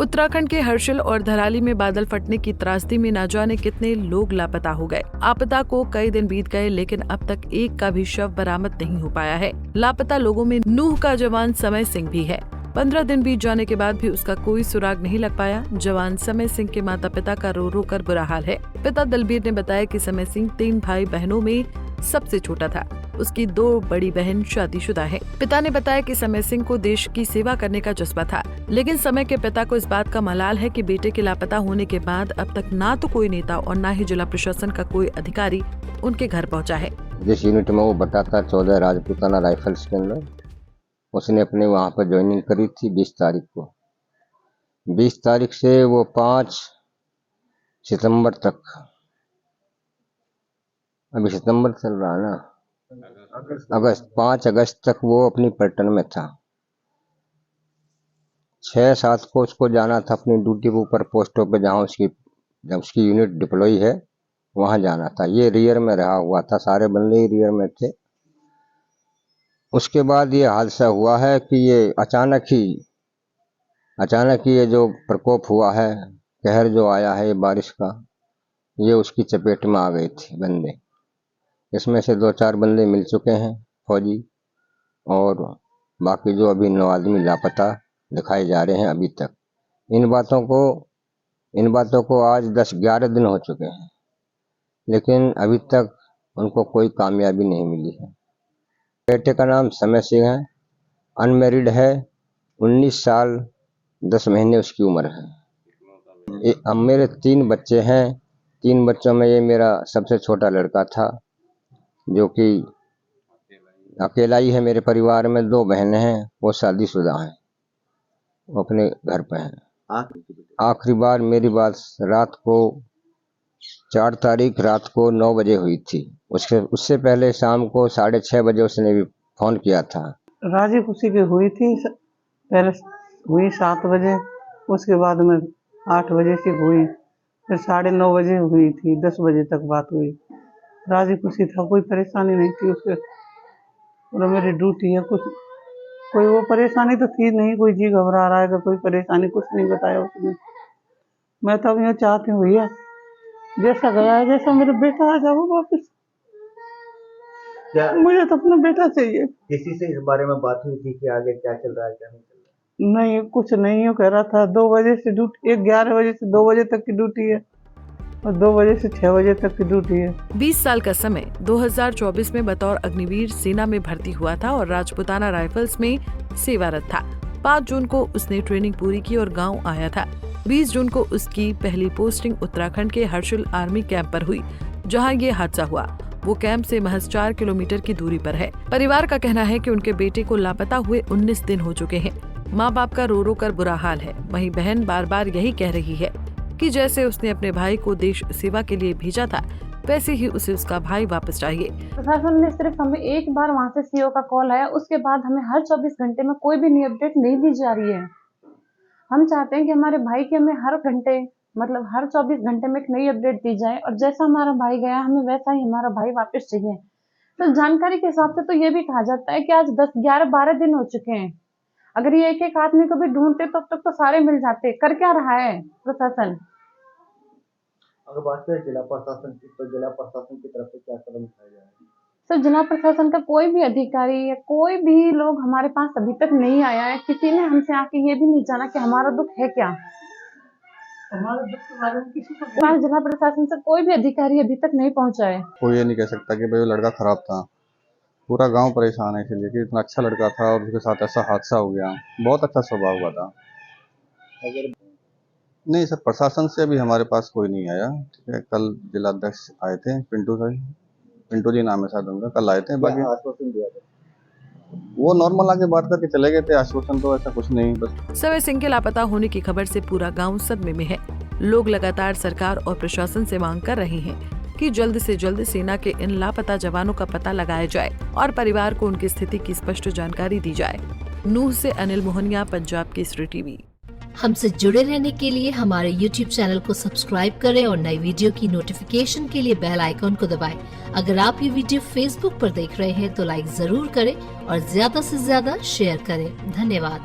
उत्तराखंड के हर्षिल और धराली में बादल फटने की त्रासदी में न जाने कितने लोग लापता हो गए। आपदा को कई दिन बीत गए, लेकिन अब तक एक का भी शव बरामद नहीं हो पाया है। लापता लोगों में नूह का जवान समय सिंह भी है। 15 दिन बीत जाने के बाद भी उसका कोई सुराग नहीं लग पाया। जवान समय सिंह के माता पिता का रो रो कर बुरा हाल है। पिता दलबीर ने बताया कि समय सिंह 3 भाई बहनों में सबसे छोटा था। उसकी 2 बड़ी बहन शादीशुदा है। पिता ने बताया कि समय सिंह को देश की सेवा करने का जज्बा था, लेकिन समय के पिता को इस बात का मलाल है कि बेटे के लापता होने के बाद अब तक ना तो कोई नेता और ना ही जिला प्रशासन का कोई अधिकारी उनके घर पहुंचा है। जिस यूनिट में वो बताता 14 राजपूताना राइफल्स के अंदर, उसने अपने वहाँ पर ज्वाइनिंग करी थी 20 तारीख को। 20 तारीख से वो 5 सितंबर तक, अभी सितंबर चल रहा है ना, अगस्त, 5 अगस्त तक वो अपनी पलटन में था। 6-7 को उसको जाना था अपनी ड्यूटी के ऊपर पोस्टों पे, जहाँ उसकी यूनिट डिप्लॉय है वहाँ जाना था। ये रियर में रहा हुआ था, सारे बंदे ही रियर में थे। उसके बाद ये हादसा हुआ है कि ये अचानक ही ये जो प्रकोप हुआ है, कहर जो आया है ये बारिश का, ये उसकी चपेट में आ गए थे बंदे। इसमें से 2-4 बंदे मिल चुके हैं फौजी, और बाकी जो अभी 9 आदमी लापता दिखाए जा रहे हैं अभी तक। इन बातों को आज 10-11 दिन हो चुके हैं, लेकिन अभी तक उनको कोई कामयाबी नहीं मिली है। बेटे का नाम समय सिंह है, अनमैरिड है, 19 साल 10 महीने उसकी उम्र है। अब मेरे 3 बच्चे हैं। 3 बच्चों में ये मेरा सबसे छोटा लड़का था, जो कि अकेला ही है मेरे परिवार में। 2 बहनें हैं, वो शादीशुदा हैं, वो अपने घर पे हैं। आखिरी बार मेरी बात रात को 4 तारीख रात को 9 बजे हुई थी। उससे पहले शाम को 6:30 बजे उसने भी फोन किया था। राजी खुशी की हुई थी, पहले हुई 7 बजे, उसके बाद में 8 बजे से हुई, फिर 9:30 बजे हुई थी, 10 बजे तक बात हुई। राजी खुशी था, कोई परेशानी नहीं थी उसके। और मेरी ड्यूटी है, कोई वो परेशानी तो थी नहीं, कोई जी घबरा रहा है कि कोई परेशानी, कुछ नहीं बताया उसने। मैं तो अब ये चाहती हूँ भैया, जैसा गया है, जैसा मेरा बेटा आ जाए वो वापस। मुझे तो अपना बेटा चाहिए। किसी से इस बारे में बात हुई थी कि आगे क्या चल रहा है, क्या नहीं चल रहा है? नहीं, कुछ नहीं, वो कह रहा था 2 बजे से ड्यूटी, 11 बजे से 2 बजे तक की ड्यूटी है, और 2 बजे से 6 बजे तक की ड्यूटी है। 20 साल का समय 2024 में बतौर अग्निवीर सेना में भर्ती हुआ था और राजपूताना राइफल्स में सेवारत था। 5 जून को उसने ट्रेनिंग पूरी की और गांव आया था। 20 जून को उसकी पहली पोस्टिंग उत्तराखंड के हर्षिल आर्मी कैंप पर हुई, जहां ये हादसा हुआ। वो कैंप से महज 4 किलोमीटर की दूरी पर है। परिवार का कहना है कि उनके बेटे को लापता हुए 19 दिन हो चुके हैं। माँ बाप का रो रो कर बुरा हाल है। वहीं बहन बार बार यही कह रही है कि जैसे उसने अपने भाई को देश सेवा के लिए भेजा था, वैसे ही उसे उसका भाई वापस चाहिए। प्रशासन ने सिर्फ हमें एक बार वहाँ से सीओ का कॉल आया, उसके बाद हमें हर 24 घंटे में कोई भी नई अपडेट नहीं दी जा रही है। हम चाहते हैं कि हमारे भाई की हमें हर 24 घंटे में एक नई अपडेट दी जाए, और जैसा हमारा भाई गया हमें वैसा ही हमारा भाई वापस चाहिए। तो जानकारी के हिसाब से तो ये भी कहा जाता है कि आज 10, 11, 12 दिन हो चुके हैं। अगर ये एक आदमी को भी ढूंढते तो अब तक तो सारे मिल जाते। कर क्या रहा है प्रशासन? अगर बात करें जिला प्रशासन की, तो जिला प्रशासन की तरफ से क्या कदम उठाए जा रहे हैं? सर, जिला प्रशासन का कोई भी अधिकारी या कोई भी लोग हमारे पास अभी तक नहीं आया है। किसी ने हमसे आके ये भी नहीं जाना कि हमारा दुख है क्या। हमारे दुख के बारे में किसी को जिला प्रशासन से कोई भी अधिकारी अभी तक नहीं पहुंचा है। कोई ये नहीं कह सकता कि भाई वो लड़का खराब था। पूरा गांव परेशान है इसलिए कि इतना अच्छा लड़का था और उसके साथ ऐसा हादसा हो गया। बहुत अच्छा स्वभाव हुआ था। अगर नहीं सर, प्रशासन से अभी हमारे पास कोई नहीं आया। ठीक है, कल जिलाध्यक्ष आए थे, पिंटू जी नाम है शायद उनका, कल आए थे। बाकी आश्वासन दिया था, वो नॉर्मल आके बात करके चले गए थे। आश्वासन तो ऐसा कुछ नहीं, बस। समय सिंह के लापता होने की खबर से पूरा गांव सदमे में है। लोग लगातार सरकार और प्रशासन से मांग कर रहे हैं कि जल्द से जल्द सेना के इन लापता जवानों का पता लगाया जाए और परिवार को उनकी स्थिति की स्पष्ट जानकारी दी जाए। नूह से अनिल मोहनिया, पंजाब केसरी टीवी। हमसे जुड़े रहने के लिए हमारे YouTube चैनल को सब्सक्राइब करें और नई वीडियो की नोटिफिकेशन के लिए बेल आइकॉन को दबाएं। अगर आप ये वीडियो Facebook पर देख रहे हैं तो लाइक जरूर करें और ज्यादा से ज्यादा शेयर करें। धन्यवाद।